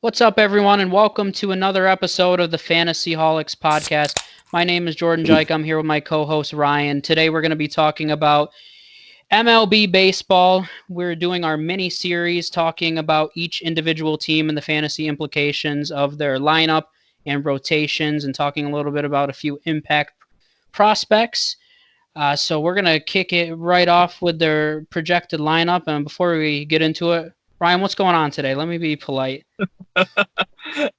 What's up, everyone, and welcome to another episode of the Fantasy Holics podcast. My name is Jordan Jike. I'm here with my co-host Ryan. Today, we're going to be talking about MLB baseball. We're doing our mini series talking about each individual team and the fantasy implications of their lineup and rotations, and talking a little bit about a few impact prospects. So we're going to kick it right off with their projected lineup. And before we get into it, Ryan, what's going on today? Let me be polite.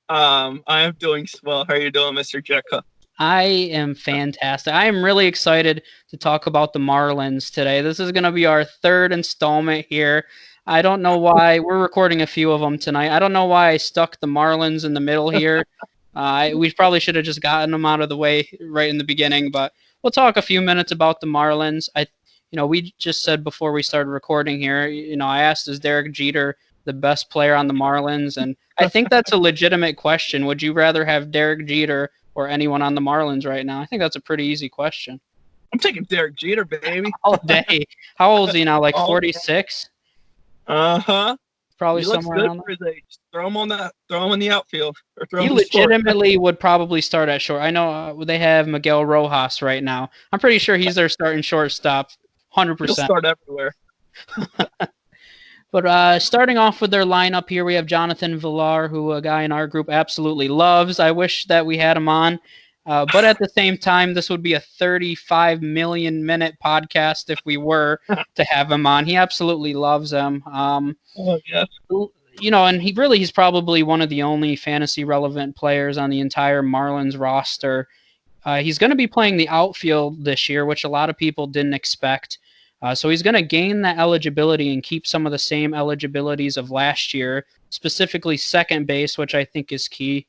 I am doing well. How are you doing, Mr. Jekka? I am fantastic. I am really excited to talk about the Marlins today. This is going to be our third installment here. I don't know why we're recording a few of them tonight. I don't know why I stuck the Marlins in the middle here. We probably should have just gotten them out of the way right in the beginning, but we'll talk a few minutes about the Marlins. We just said before we started recording here, I asked, is Derek Jeter the best player on the Marlins? And I think that's a legitimate question. Would you rather have Derek Jeter or anyone on the Marlins right now? I think that's a pretty easy question. I'm taking Derek Jeter, baby. All day. How old is he now? Like 46? Uh-huh. Probably He looks somewhere good around for his age. Throw him in the outfield. Or throw there. He him in short. legitimately would probably start at short. I know they have Miguel Rojas right now. I'm pretty sure he's their starting shortstop, 100%. He'll start everywhere. But starting off with their lineup here, we have Jonathan Villar, who a guy in our group absolutely loves. I wish that we had him on. But at the same time, this would be a 35 million minute podcast if we were to have him on. He absolutely loves him. Yeah. And he's probably one of the only fantasy relevant players on the entire Marlins roster. He's going to be playing the outfield this year, which a lot of people didn't expect. So he's going to gain that eligibility and keep some of the same eligibilities of last year, specifically second base, which I think is key.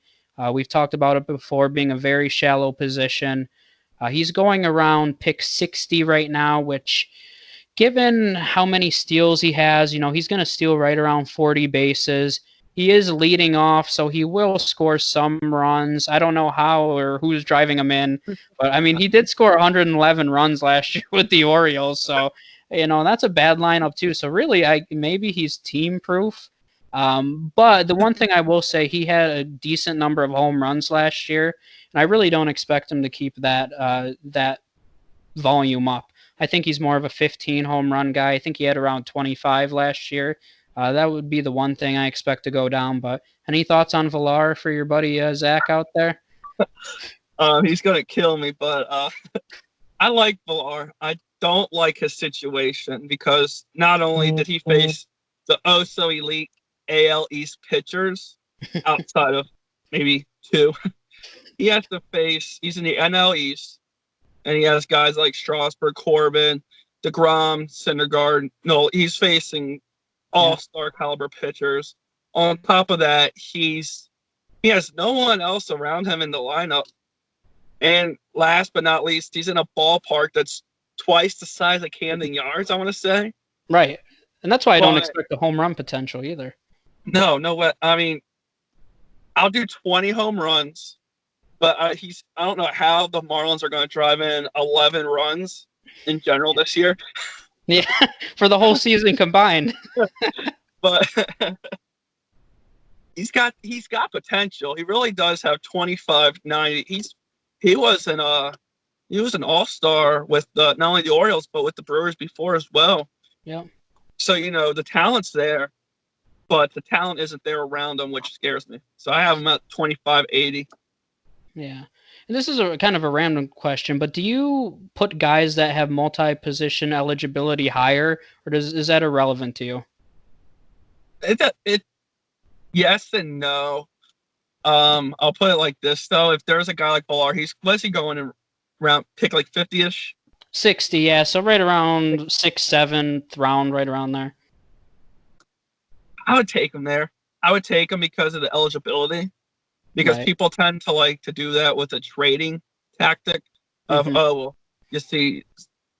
We've talked about it before, being a very shallow position. He's going around pick 60 right now, which, given how many steals he has, he's going to steal right around 40 bases. He is leading off, so he will score some runs. I don't know how or who's driving him in, but I mean, he did score 111 runs last year with the Orioles, so that's a bad lineup too. So really, maybe he's team proof. But the one thing I will say, he had a decent number of home runs last year, and I really don't expect him to keep that volume up. I think he's more of a 15 home run guy. I think he had around 25 last year. That would be the one thing I expect to go down. But any thoughts on Villar for your buddy Zach out there? He's gonna kill me, but I like Villar. I don't like his situation because not only did he face the so elite AL East pitchers outside of maybe two, he has to face. He's in the NL East, and he has guys like Strasburg, Corbin, DeGrom, Syndergaard. No, he's facing all-star caliber pitchers. On top of that, he has no one else around him in the lineup. And last but not least, he's in a ballpark that's twice the size of Camden Yards, I want to say. Right. And that's why I don't expect the home run potential either. No way. I mean, I'll do 20 home runs, but I don't know how the Marlins are going to drive in 11 runs in general this year. Yeah, for the whole season combined. But he's got potential. He really does have 25-90. He was an all-star with not only the Orioles but with the Brewers before as well. Yeah. So the talent's there, but the talent isn't there around him, which scares me. So I have him at 25-80. Yeah. And this is a kind of a random question, but do you put guys that have multi-position eligibility higher, or is that irrelevant to you? It yes and no. I'll put it like this though: if there's a guy like Villar, what's he going in round pick like 50-ish? 60, yeah. So right around 6th, 7th round, right around there. I would take him there. I would take him because of the eligibility. Because people tend to like to do that with a trading tactic of, you see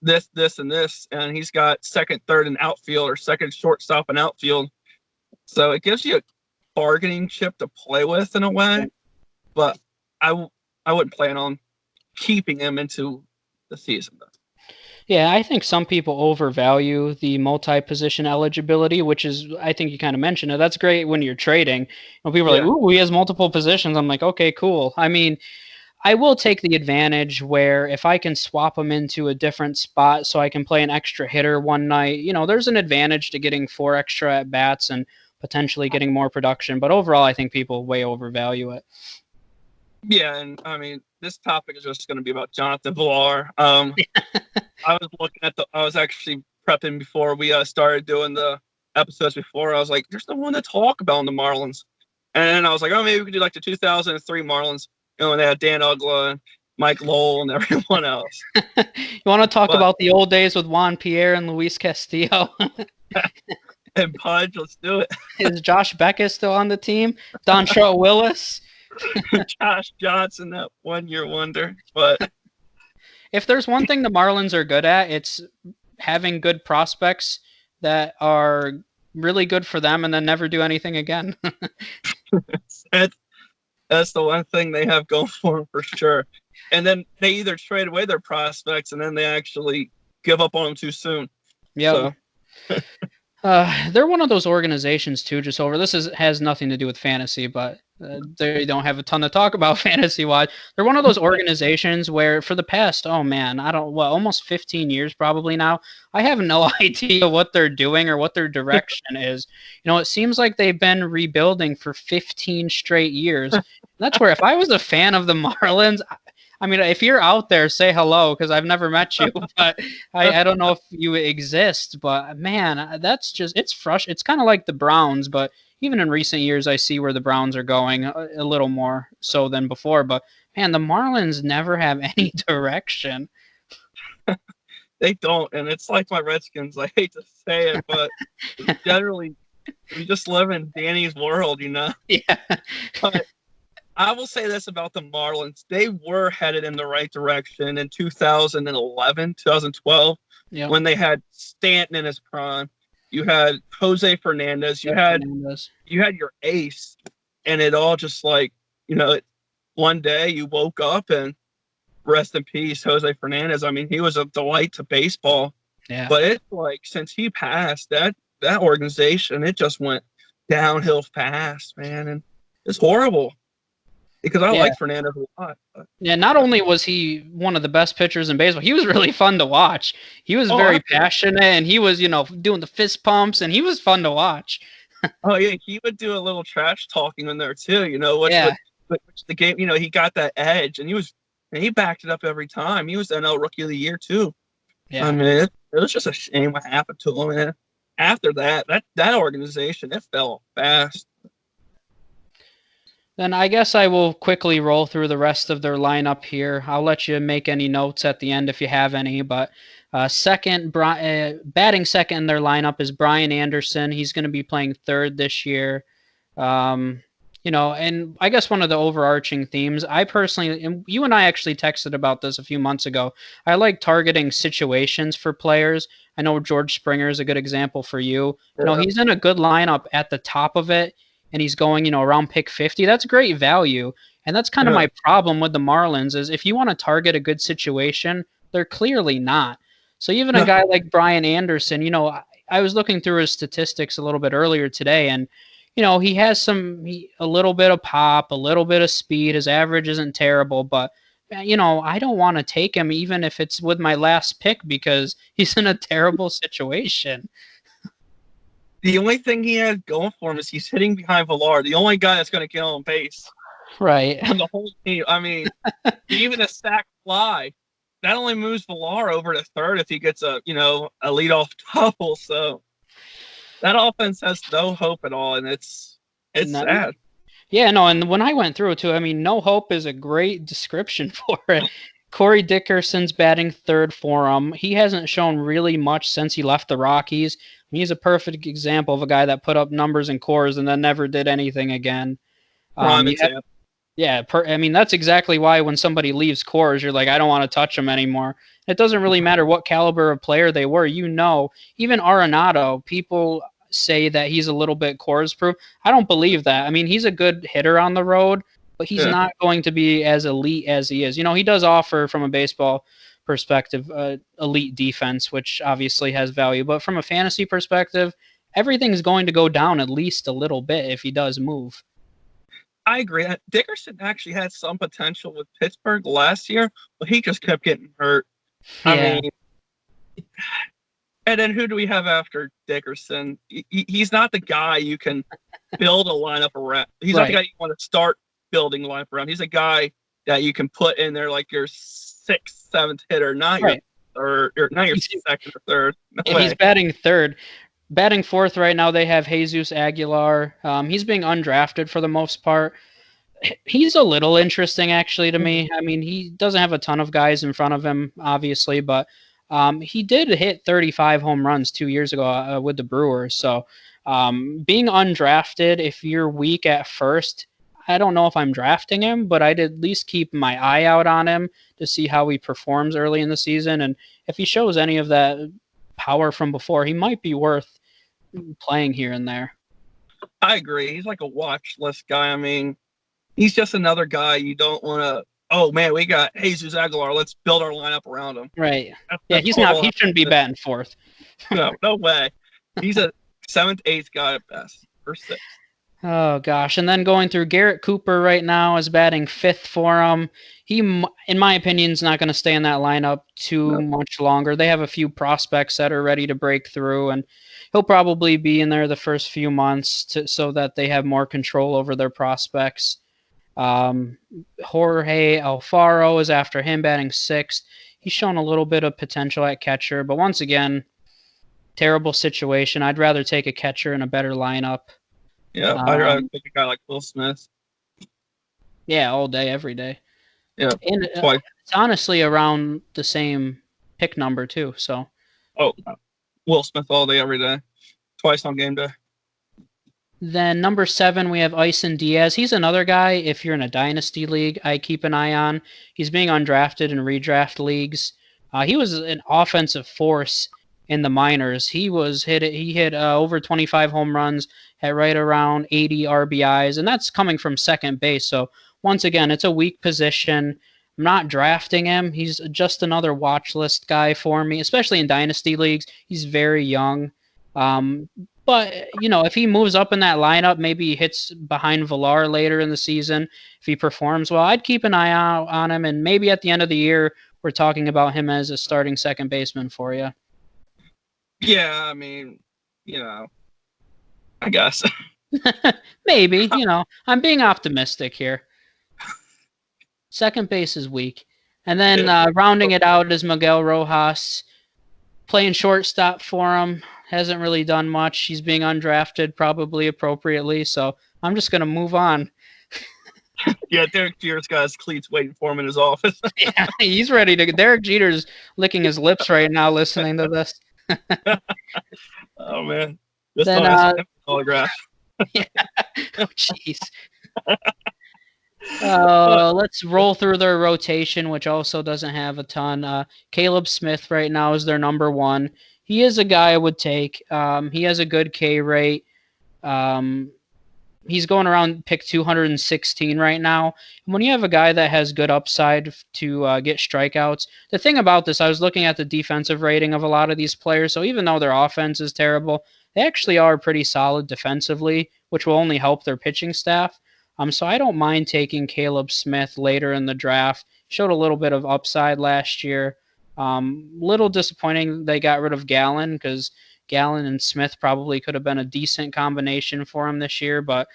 this, and this, and he's got second, third, and outfield, or second shortstop and outfield. So it gives you a bargaining chip to play with in a way, but I wouldn't plan on keeping him into the season. Yeah, I think some people overvalue the multi-position eligibility, which is, I think you kind of mentioned it. That's great when you're trading. When people are like, Yeah. "Ooh, he has multiple positions," I'm like, "Okay, cool." I mean, I will take the advantage where if I can swap him into a different spot so I can play an extra hitter one night, there's an advantage to getting 4 extra at bats and potentially getting more production. But overall, I think people way overvalue it. Yeah, and I mean, this topic is just going to be about Jonathan Villar. I was actually prepping before we started doing the episodes before. I was like, there's no one to talk about in the Marlins. And I was like, oh, maybe we could do like the 2003 Marlins, when they had Dan Ugla and Mike Lowell and everyone else. You want to talk about the old days with Juan Pierre and Luis Castillo? And Pudge, let's do it. Is Josh Beckett still on the team? Dontrelle Willis? Josh Johnson, that 1-year wonder. But if there's one thing the Marlins are good at, it's having good prospects that are really good for them and then never do anything again. That's the one thing they have going for them for sure. And then they either trade away their prospects and then they actually give up on them too soon. Yeah. So. They're one of those organizations too. Has nothing to do with fantasy, but they don't have a ton to talk about fantasy wise. They're one of those organizations where for the past, almost 15 years probably now, I have no idea what they're doing or what their direction is. It seems like they've been rebuilding for 15 straight years. That's where if I was a fan of the Marlins, I mean, if you're out there, say hello because I've never met you, but I don't know if you exist. But man, it's frustrating. It's kind of like the Browns, but even in recent years, I see where the Browns are going a little more so than before. But man, the Marlins never have any direction. They don't, and it's like my Redskins. I hate to say it, but generally, we just live in Danny's world, Yeah. But I will say this about the Marlins. They were headed in the right direction in 2011, 2012, when they had Stanton in his prime. You had Jose Fernandez. You had your ace. And it all just one day you woke up and rest in peace, Jose Fernandez. I mean, he was a delight to baseball. Yeah. But it's like since he passed, that organization, it just went downhill fast, man. And it's horrible. Because I like Fernandez a lot. But. Yeah, not only was he one of the best pitchers in baseball, he was really fun to watch. He was very passionate, and he was, doing the fist pumps, and he was fun to watch. Oh, yeah, he would do a little trash talking in there, too, which the game, he got that edge, and he backed it up every time. He was NL Rookie of the Year, too. Yeah. I mean, it was just a shame what happened to him, and after that organization, it fell fast. Then I guess I will quickly roll through the rest of their lineup here. I'll let you make any notes at the end if you have any. But batting second in their lineup is Brian Anderson. He's going to be playing third this year. And I guess one of the overarching themes, I personally, and you and I actually texted about this a few months ago, I like targeting situations for players. I know George Springer is a good example for you. Yeah. He's in a good lineup at the top of it. And he's going, around pick 50. That's great value. And that's kind of my problem with the Marlins is if you want to target a good situation, they're clearly not. So even a guy like Brian Anderson, I was looking through his statistics a little bit earlier today, and, he has a little bit of pop, a little bit of speed. His average isn't terrible, but, I don't want to take him even if it's with my last pick because he's in a terrible situation. The only thing he has going for him is he's hitting behind Villar, the only guy that's going to get on base. Right. On the whole team. I mean, even a sac fly, that only moves Villar over to third if he gets a leadoff double. So that offense has no hope at all, and it's sad. Yeah, no, and when I went through it too, I mean, no hope is a great description for it. Corey Dickerson's batting third for him. He hasn't shown really much since he left the Rockies. He's a perfect example of a guy that put up numbers in Coors and then never did anything again. I mean, that's exactly why when somebody leaves Coors, you're like, I don't want to touch them anymore. It doesn't really matter what caliber of player they were. Even Arenado, people say that he's a little bit Coors proof. I don't believe that. I mean, he's a good hitter on the road, but he's not going to be as elite as he is. He does offer from a baseball perspective, elite defense, which obviously has value. But from a fantasy perspective, everything's going to go down at least a little bit if he does move. I agree. Dickerson actually had some potential with Pittsburgh last year, but he just kept getting hurt. Yeah. I mean, and then who do we have after Dickerson? He's not the guy you can build a lineup around. He's not the guy you want to start building a lineup around. He's a guy that you can put in there like your 6th, 7th hitter, not your second or third. He's batting third. Batting fourth right now, they have Jesus Aguilar. He's being undrafted for the most part. He's a little interesting, actually, to me. I mean, he doesn't have a ton of guys in front of him, obviously, but he did hit 35 home runs 2 years ago with the Brewers. So being undrafted, if you're weak at first, I don't know if I'm drafting him, but I'd at least keep my eye out on him to see how he performs early in the season. And if he shows any of that power from before, he might be worth playing here and there. I agree. He's like a watch list guy. I mean, he's just another guy you don't want to, oh man, we got Jesus Aguilar, let's build our lineup around him. Right. He shouldn't be batting fourth. No way. He's a 7th, 8th guy at best, or 6th. Oh gosh. And then going through, Garrett Cooper right now is batting 5th for him. He, in my opinion, is not going to stay in that lineup too much longer. They have a few prospects that are ready to break through, and he'll probably be in there the first few months so that they have more control over their prospects. Jorge Alfaro is after him, batting 6th. He's shown a little bit of potential at catcher, but once again, terrible situation. I'd rather take a catcher in a better lineup. Yeah, I'd rather take a guy like Will Smith. Yeah, all day, every day. Yeah, and it's honestly around the same pick number too. So, Will Smith all day, every day, twice on game day. Then number 7, we have Isan Diaz. He's another guy, if you're in a dynasty league, I keep an eye on. He's being undrafted in redraft leagues. He was an offensive force in the minors. He hit over 25 home runs, had right around 80 RBIs, and that's coming from second base. So once again, it's a weak position. I'm not drafting him. He's just another watch list guy for me, especially in dynasty leagues. He's very young. But, if he moves up in that lineup, maybe he hits behind Villar later in the season. If he performs well, I'd keep an eye out on him. And maybe at the end of the year, we're talking about him as a starting second baseman for you. Yeah, I mean, I guess. Maybe, I'm being optimistic here. Second base is weak. And then rounding it out is Miguel Rojas, playing shortstop for him. Hasn't really done much. He's being undrafted, probably appropriately. So I'm just going to move on. Yeah, Derek Jeter's got his cleats waiting for him in his office. Yeah, he's ready to. Derek Jeter's licking his lips right now listening to this. Oh, man. This then, autograph. Yeah. Oh, jeez. Let's roll through their rotation, which also doesn't have a ton. Caleb Smith right now is their number 1. He is a guy I would take. He has a good K rate. He's going around pick 216 right now. And when you have a guy that has good upside to get strikeouts, the thing about this, I was looking at the defensive rating of a lot of these players. So even though their offense is terrible, they actually are pretty solid defensively, which will only help their pitching staff. So I don't mind taking Caleb Smith later in the draft. Showed a little bit of upside last year. Little disappointing they got rid of Gallen, because Gallen and Smith probably could have been a decent combination for him this year. But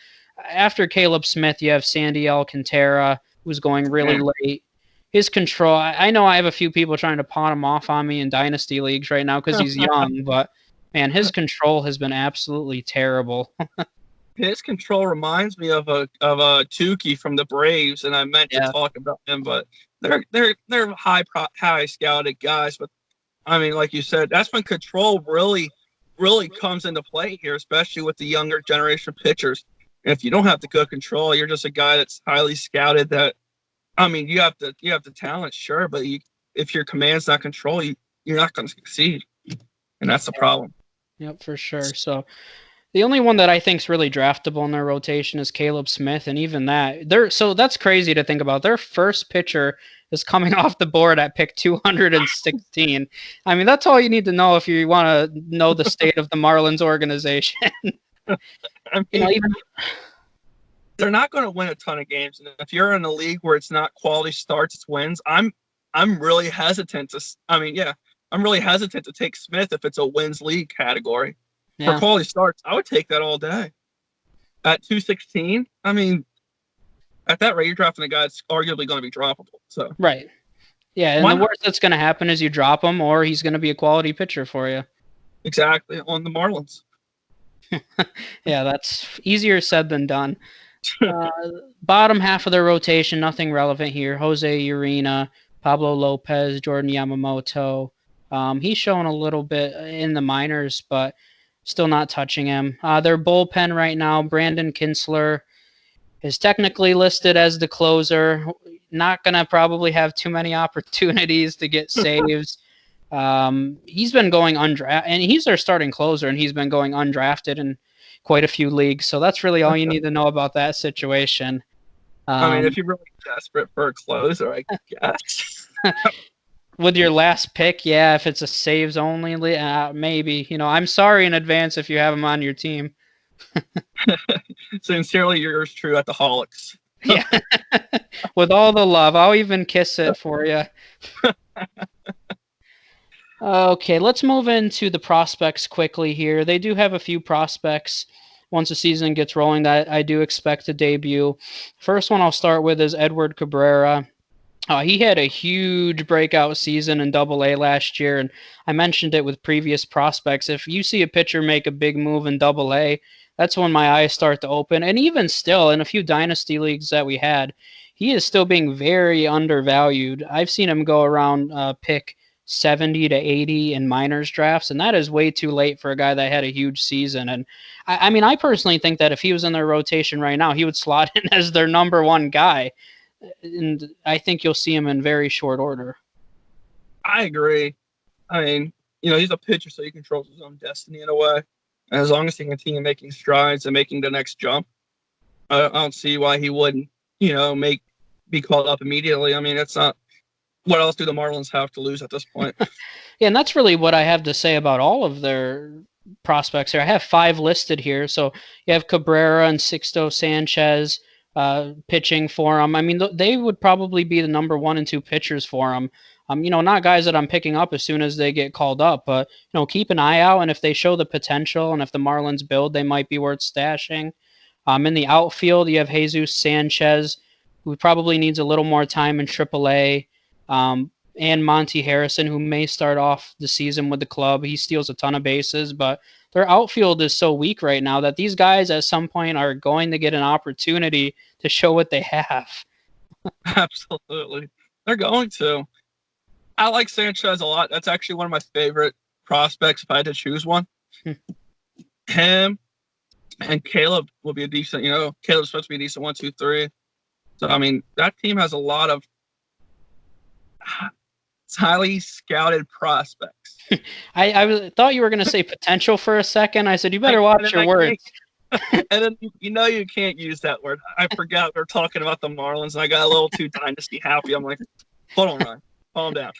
after Caleb Smith, you have Sandy Alcantara, who's going really late. His control, I know I have a few people trying to pawn him off on me in dynasty leagues right now because he's young, but man, his control has been absolutely terrible. His control reminds me of a Tukey from the Braves, and I meant to talk about him, but they're high scouted guys. But I mean, like you said, that's when control really comes into play here, especially with the younger generation of pitchers. If you don't have the good control, you're just a guy that's highly scouted. That, I mean, you have the talent, sure, but if your command's not control, you're not going to succeed, and that's the problem. Yep, for sure. So The only one that I think is really draftable in their rotation is Caleb Smith, and even that, so that's crazy to think about. Their first pitcher is coming off the board at pick 216. I mean, that's all you need to know if you want to know the state of the Marlins organization. I mean, even they're not going to win a ton of games, and if you're in a league where it's not quality starts, it's wins. I'm really hesitant to. I'm really hesitant to take Smith if it's a wins league category. Yeah. For quality starts, I would take that all day. At 216, I mean, at that rate, you're drafting a guy that's arguably going to be droppable. So right, yeah, and the worst that's going to happen is you drop him, or he's going to be a quality pitcher for you. Exactly, on the Marlins. Yeah, that's easier said than done. Bottom half of their rotation, nothing relevant here. Jose Urena, Pablo Lopez, Jordan Yamamoto. He's shown a little bit in the minors, but still not touching him. Their bullpen right now, Brandon Kinsler is technically listed as the closer. Not going to probably have too many opportunities to get saves. He's been going undrafted, and he's their starting closer, and he's been going undrafted in quite a few leagues. So that's really all you need to know about that situation. I mean, if you're really desperate for a closer, I guess. With your last pick, yeah, if it's a saves only, maybe. I'm sorry in advance if you have him on your team. Sincerely yours true at the Holics. Yeah. With all the love. I'll even kiss it for you. Okay, let's move into the prospects quickly here. They do have a few prospects once the season gets rolling that I do expect to debut. First one I'll start with is Edward Cabrera. He had a huge breakout season in Double-A last year, and I mentioned it with previous prospects. If you see a pitcher make a big move in Double-A, that's when my eyes start to open. And even still, in a few dynasty leagues that we had, he is still being very undervalued. I've seen him go around pick 70 to 80 in minors drafts, and that is way too late for a guy that had a huge season. And I mean, I personally think that if he was in their rotation right now, he would slot in as their number one guy. And I think you'll see him in very short order. I agree. I mean, he's a pitcher, so he controls his own destiny in a way. And as long as he can continue making strides and making the next jump, I don't see why he wouldn't, be called up immediately. I mean, that's not. What else do the Marlins have to lose at this point? Yeah, and that's really what I have to say about all of their prospects here. I have 5 listed here. So you have Cabrera and Sixto Sanchez pitching for him. I mean, they would probably be the number 1 and 2 pitchers for him. Not guys that I'm picking up as soon as they get called up, but keep an eye out. And if they show the potential, and if the Marlins build, they might be worth stashing. In the outfield, you have Jesus Sanchez, who probably needs a little more time in AAA. And Monty Harrison, who may start off the season with the club. He steals a ton of bases, but their outfield is so weak right now that these guys at some point are going to get an opportunity to show what they have. Absolutely. They're going to. I like Sanchez a lot. That's actually one of my favorite prospects if I had to choose one. Him and Caleb will be a decent, Caleb's supposed to be a decent 1, 2, 3. So, I mean, that team has a lot of highly scouted prospects. I thought you were going to say potential for a second. I said, you better watch your words. And then, you can't use that word. I forgot we're talking about the Marlins, and I got a little too dynasty happy. I'm like, hold on, Ryan. Calm down.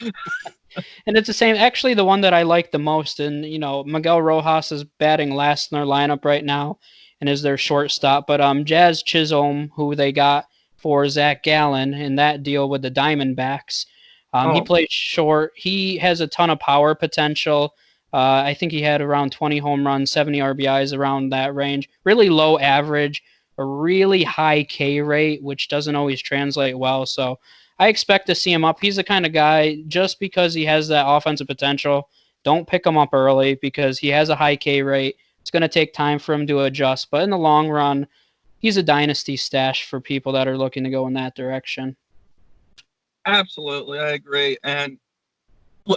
And it's the same. Actually, the one that I like the most, and, Miguel Rojas is batting last in their lineup right now and is their shortstop. But Jazz Chisholm, who they got for Zach Gallen in that deal with the Diamondbacks, he plays short. He has a ton of power potential. I think he had around 20 home runs, 70 RBIs, around that range. Really low average, a really high K rate, which doesn't always translate well. So I expect to see him up. He's the kind of guy, just because he has that offensive potential, don't pick him up early because he has a high K rate. It's going to take time for him to adjust. But in the long run, he's a dynasty stash for people that are looking to go in that direction. Absolutely, I agree. And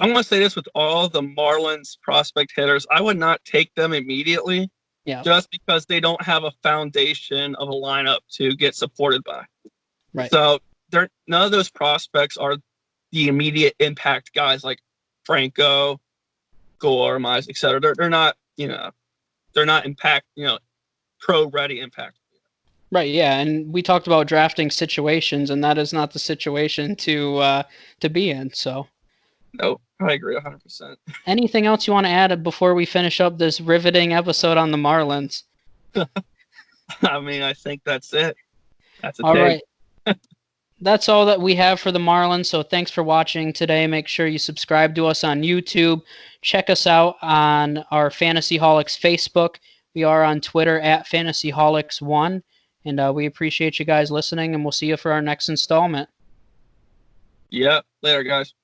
I'm going to say this with all the Marlins prospect hitters. I would not take them immediately just because they don't have a foundation of a lineup to get supported by. Right. So none of those prospects are the immediate impact guys like Franco, Gore, Mize, etc. They're not, they're not impact, pro ready impact. Right, yeah, and we talked about drafting situations, and that is not the situation to be in. So, Nope, I agree 100%. anything else you want to add before we finish up this riveting episode on the Marlins? I mean, I think that's it. That's a All take. right. That's all that we have for the Marlins. So thanks for watching today. Make sure you subscribe to us on YouTube. Check us out on our Fantasyholics Facebook. We are on Twitter at Fantasyholics1. And we appreciate you guys listening, and we'll see you for our next installment. Yeah, later, guys.